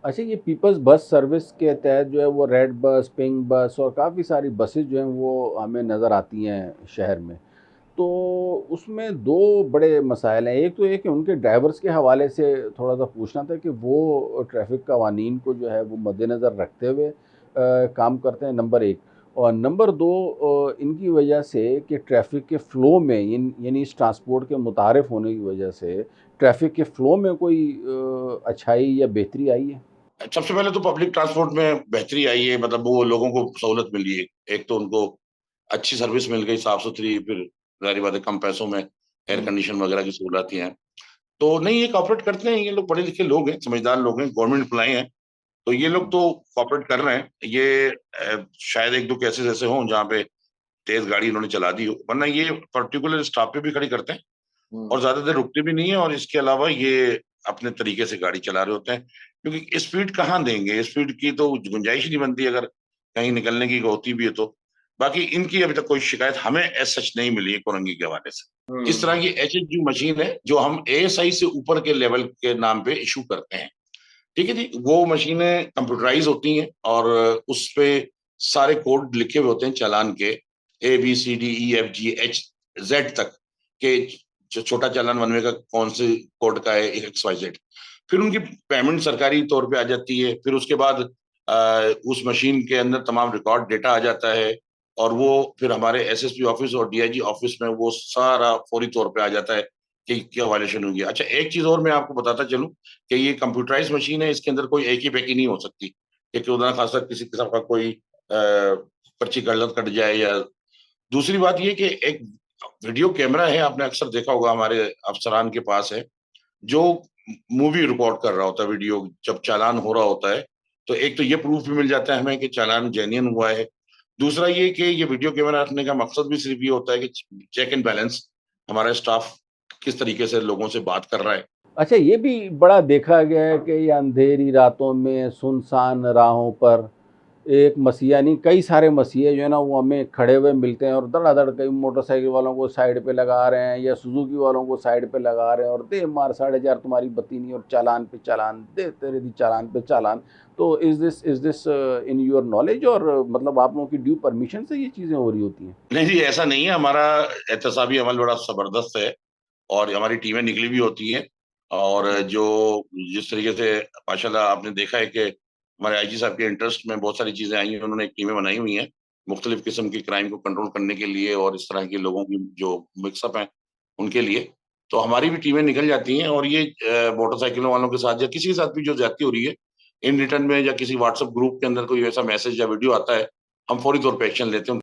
अच्छा, ये peoples bus service के तहत जो है वो रेड बस, पिंक बस और काफ़ी सारी बसेस जो हैं वो हमें नज़र आती हैं शहर में। तो उसमें 2 बड़े मसाइल हैं। एक तो ये कि उनके ड्राइवर्स के हवाले से थोड़ा-सा पूछना था कि वो ट्रैफ़िक कवानीन को जो है वो मद्देनज़र रखते हुए काम करते हैं, नंबर 1। और नंबर 2, इनकी वजह से कि ट्रैफ़िक के फ़्लो में यानी इस ट्रांसपोर्ट के मुतारिफ़ होने की वजह से ट्रैफ़िक के फ़्लो में कोई अच्छाई या बेहतरी आई है? सबसे पहले तो पब्लिक ट्रांसपोर्ट में बेहतरी आई है, मतलब वो लोगों को सहूलत मिली है। एक तो उनको अच्छी सर्विस मिल गई, साफ सुथरी, फिर जाहिर बात है कम पैसों में एयर हुँ। कंडीशन वगैरह की सहूलत हैं। तो नहीं, ये कॉपरेट करते हैं, ये लोग पढ़े लिखे लोग हैं, समझदार लोग हैं, गवर्नमेंट एम्प्लॉय हैं। तो ये लोग तो कॉपरेट कर रहे हैं। ये शायद एक दो केसेस ऐसे हों जहाँ पे तेज गाड़ी इन्होंने चला दी हो, वरना ये पर्टिकुलर स्टॉप पे भी खड़ी करते हैं हुँ। और ज्यादा देर रुकते भी नहीं है। और इसके अलावा ये अपने तरीके से गाड़ी चला रहे होते हैं, क्योंकि स्पीड कहाँ देंगे, स्पीड की तो गुंजाइश ही नहीं बनती अगर कहीं निकलने की होती भी है तो। बाकी इनकी अभी तक कोई शिकायत हमें एज सच नहीं मिली है कोरंगी के हवाले से। इस तरह हुँ। की एचएचयू मशीन है जो हम एएसआई से ऊपर के लेवल के नाम पे इशू करते हैं। ठीक है जी, वो मशीनें कंप्यूटराइज होती हैं और उस पे सारे कोड लिखे हुए होते हैं चालान के, ABCDEFGHZ तक के। जो छोटा चालान बनने का कौन से कोड का है, XYZ। फिर उनकी पेमेंट सरकारी तौर पे आ जाती है। फिर उसके बाद उस मशीन के अंदर तमाम रिकॉर्ड डेटा आ जाता है और वो फिर हमारे एसएसपी ऑफिस और डीआईजी ऑफिस में वो सारा फौरी तौर पे आ जाता है कि क्या वायलेशन हुई है। अच्छा, एक चीज और मैं आपको बताता चलूं कि ये कंप्यूटराइज मशीन है, इसके अंदर कोई एक ही पैकी नहीं हो सकती कि खुदा खासा किसी किस्म का कोई पर्ची गलत कट जाए। या दूसरी बात ये कि एक वीडियो कैमरा है, आपने अक्सर देखा होगा हमारे अफसरान के पास है, जो मूवी रिकॉर्ड कर रहा होता है, वीडियो जब चालान हो रहा होता है। तो एक तो ये प्रूफ भी मिल जाता है हमें कि चालान जेन्युइन हुआ है। दूसरा ये कि ये वीडियो कैमरा रखने का मकसद भी सिर्फ ये होता है कि चेक एंड बैलेंस, हमारा स्टाफ किस तरीके से लोगों से बात कर रहा है। अच्छा, ये भी बड़ा देखा गया है कि ये अंधेरी रातों में सुनसान राहों पर एक मसीहा नहीं, कई सारे मसीहे जो है ना वो हमें खड़े हुए मिलते हैं और धड़ाधड़ कई मोटरसाइकिल वालों को साइड पे लगा रहे हैं या सुजुकी वालों को साइड पे लगा रहे हैं और दे मार 4.5 तुम्हारी बत्ती नहीं और चालान पे चालान दे तेरे दी चालान पे चालान। तो is this in your knowledge और मतलब आप लोगों की ड्यू परमिशन से ये चीज़ें हो रही होती हैं? नहीं जी, ऐसा नहीं है। हमारा एहतसाबी अमल बड़ा जबरदस्त है और हमारी टीमें निकली भी होती हैं। और जो जिस तरीके से माशाल्लाह आपने देखा है कि हमारे आईजी साहब के इंटरेस्ट में बहुत सारी चीजें आई हैं, उन्होंने एक टीमें बनाई हुई हैं मुख्तलिफ किस्म की क्राइम को कंट्रोल करने के लिए और इस तरह के लोगों की जो मिक्सअप हैं उनके लिए। तो हमारी भी टीमें निकल जाती हैं और ये मोटरसाइकिलों वालों के साथ या किसी के साथ भी जो ज्यादती हो रही है इन रिटर्न में, या किसी व्हाट्सएप ग्रुप के अंदर कोई ऐसा मैसेज या वीडियो आता है, हम फौरी तौर पर एक्शन लेते हैं।